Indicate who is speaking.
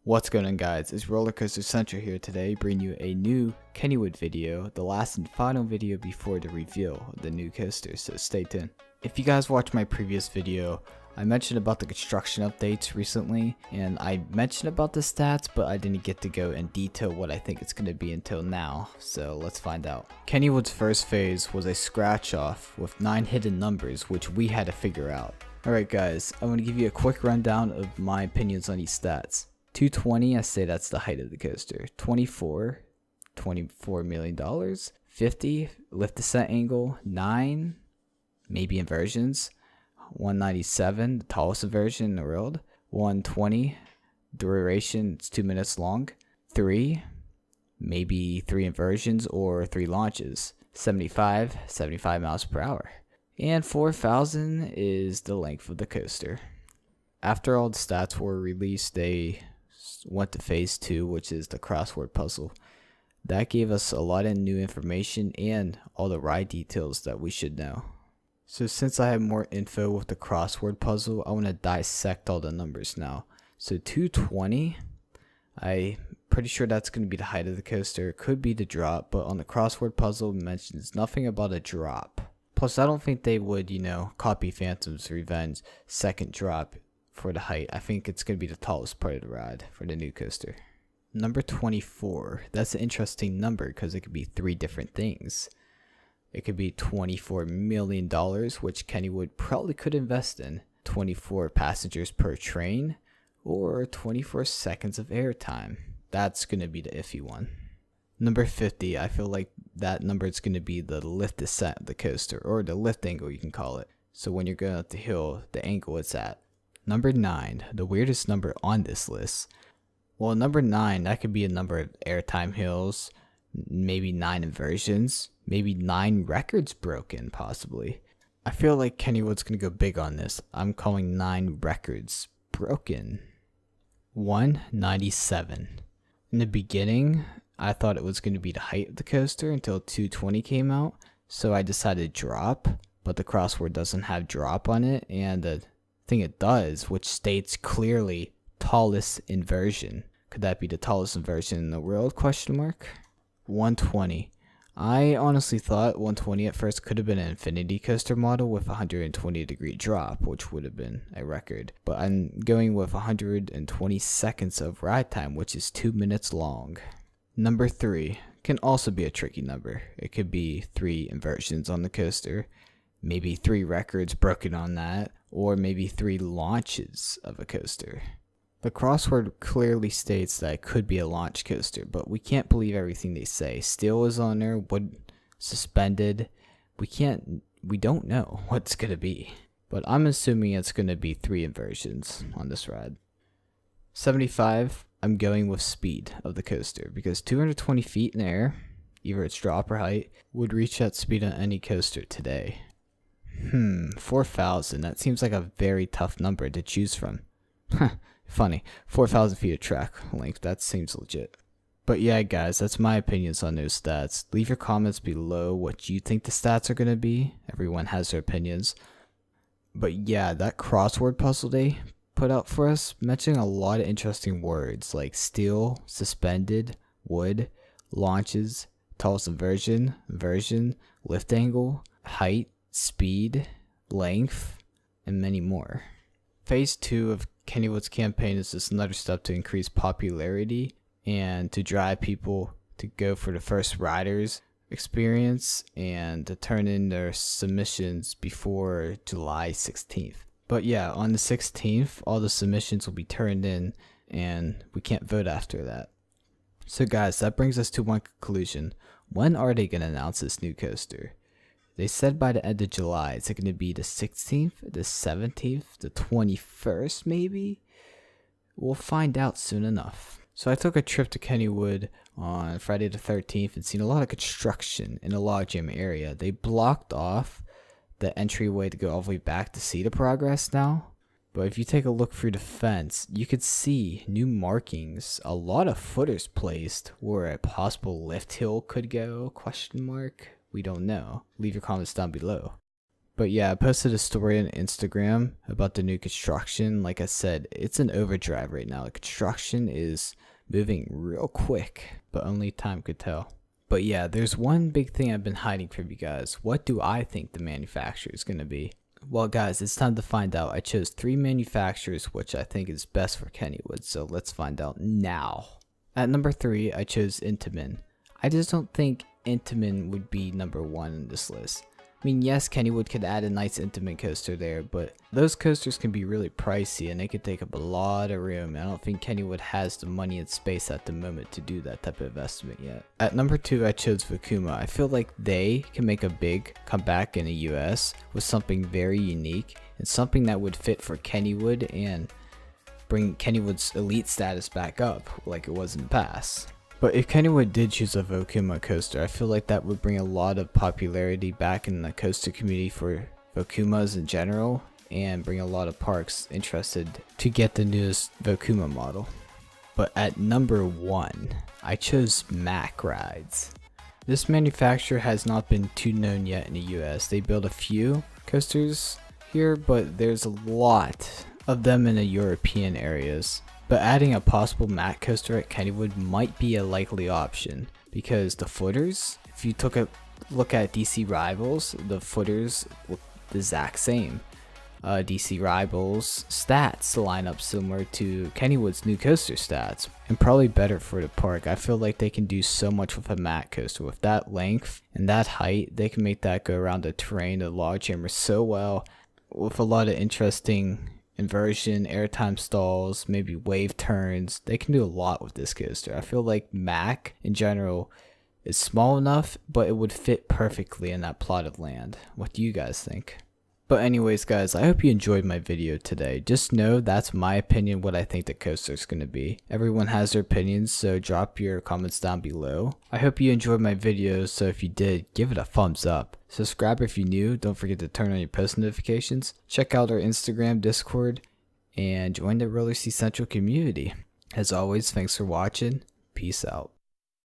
Speaker 1: What's going on, guys? It's Rollerccentral here today, bringing you a new Kennywood video, the last and final video before the reveal of the new coaster, so stay tuned. If you guys watched my previous video, I mentioned about the construction updates recently, and I mentioned about the stats, but I didn't get to go in detail what I think it's going to be until now, so let's find out. Kennywood's first phase was a scratch off with 9 hidden numbers, which we had to figure out. Alright guys, I want to give you a quick rundown of my opinions on these stats. 220, I say that's the height of the coaster. 24, $24 million. 50, lift descent angle. 9, maybe inversions. 197, the tallest inversion in the world. 120, duration, it's 2 minutes long. 3, maybe 3 inversions or 3 launches. 75 miles per hour. And 4,000 is the length of the coaster. After all the stats were released, they went to phase 2, which is the crossword puzzle. That gave us a lot of new information and all the ride details that we should know. So since I have more info with the crossword puzzle, I want to dissect all the numbers now. So 220, I'm pretty sure that's going to be the height of the coaster. It could be the drop, but on the crossword puzzle it mentions nothing about a drop. Plus I don't think they would, copy Phantom's Revenge second drop for the height. I think it's going to be the tallest part of the ride for the new coaster. Number 24. That's an interesting number because it could be 3 different things. It could be $24 million, which Kennywood probably could invest in. 24 passengers per train, or 24 seconds of airtime. That's going to be the iffy one. Number 50. I feel like that number is going to be the lift descent of the coaster, or the lift angle you can call it. So when you're going up the hill, the angle it's at. Number 9, the weirdest number on this list. Well, number 9, that could be a number of airtime hills, maybe 9 inversions, maybe 9 records broken, possibly. I feel like Kennywood's going to go big on this. I'm calling 9 records broken. 197. In the beginning, I thought it was going to be the height of the coaster until 220 came out, so I decided drop, but the crossword doesn't have drop on it, and the thing it does, which states clearly tallest inversion. Could that be the tallest inversion in the world? 120. I honestly thought 120 at first could have been an infinity coaster model with a 120-degree drop, which would have been a record. But I'm going with 120 seconds of ride time, which is 2 minutes long. Number 3 can also be a tricky number. It could be 3 inversions on the coaster, maybe 3 records broken on that, or maybe 3 launches of a coaster. The crossword clearly states that it could be a launch coaster, but we can't believe everything they say. Steel is on there, wood suspended. We don't know what it's going to be. But I'm assuming it's going to be 3 inversions on this ride. 75, I'm going with speed of the coaster, because 220 feet in the air, either its drop or height, would reach that speed on any coaster today. 4,000, that seems like a very tough number to choose from. Funny, 4,000 feet of track length, that seems legit. But yeah guys, that's my opinions on those stats. Leave your comments below what you think the stats are going to be. Everyone has their opinions. But yeah, that crossword puzzle they put out for us, mentioning a lot of interesting words like steel, suspended, wood, launches, tallest inversion, lift angle, height, speed, length, and many more. Phase 2 of Kennywood's campaign is just another step to increase popularity and to drive people to go for the first riders experience and to turn in their submissions before July 16th. But yeah, on the 16th, all the submissions will be turned in and we can't vote after that. So guys, that brings us to one conclusion. When are they going to announce this new coaster? They said by the end of July. Is it going to be the 16th, the 17th, the 21st maybe? We'll find out soon enough. So I took a trip to Kennywood on Friday the 13th and seen a lot of construction in the logjam area. They blocked off the entryway to go all the way back to see the progress now. But if you take a look through the fence, you could see new markings, a lot of footers placed where a possible lift hill could go, ? We don't know. Leave your comments down below. But yeah, I posted a story on Instagram about the new construction. Like I said, it's an overdrive right now. The construction is moving real quick, but only time could tell. But yeah, there's one big thing I've been hiding from you guys. What do I think the manufacturer is going to be? Well guys, it's time to find out. I chose 3 manufacturers which I think is best for Kennywood, so let's find out now. At number 3, I chose Intamin. I just don't think Intamin would be number 1 in this list. I mean, yes, Kennywood could add a nice Intamin coaster there, but those coasters can be really pricey and they could take up a lot of room. I don't think Kennywood has the money and space at the moment to do that type of investment yet. At number 2, I chose Vekuma. I feel like they can make a big comeback in the US with something very unique and something that would fit for Kennywood and bring Kennywood's elite status back up like it was in the past. But if Kennywood did choose a Vekuma coaster, I feel like that would bring a lot of popularity back in the coaster community for Vekumas in general and bring a lot of parks interested to get the newest Vekuma model. But at number 1, I chose Mack Rides. This manufacturer has not been too known yet in the US. They build a few coasters here, but there's a lot of them in the European areas. But adding a possible Mack coaster at Kennywood might be a likely option because the footers, if you took a look at DC Rivals, the footers look the exact same. DC Rivals stats line up similar to Kennywood's new coaster stats and probably better for the park. I feel like they can do so much with a Mack coaster. With that length and that height, they can make that go around the terrain, the log chamber so well with a lot of interesting inversion, airtime stalls, maybe wave turns. They can do a lot with this coaster. I feel like Mack in general is small enough, but it would fit perfectly in that plot of land. What do you guys think? But anyways guys, I hope you enjoyed my video today. Just know that's my opinion what I think the coaster is going to be. Everyone has their opinions, so drop your comments down below. I hope you enjoyed my video, so if you did, give it a thumbs up. Subscribe if you're new, don't forget to turn on your post notifications. Check out our Instagram, Discord, and join the Rollerccentral community. As always, thanks for watching. Peace out.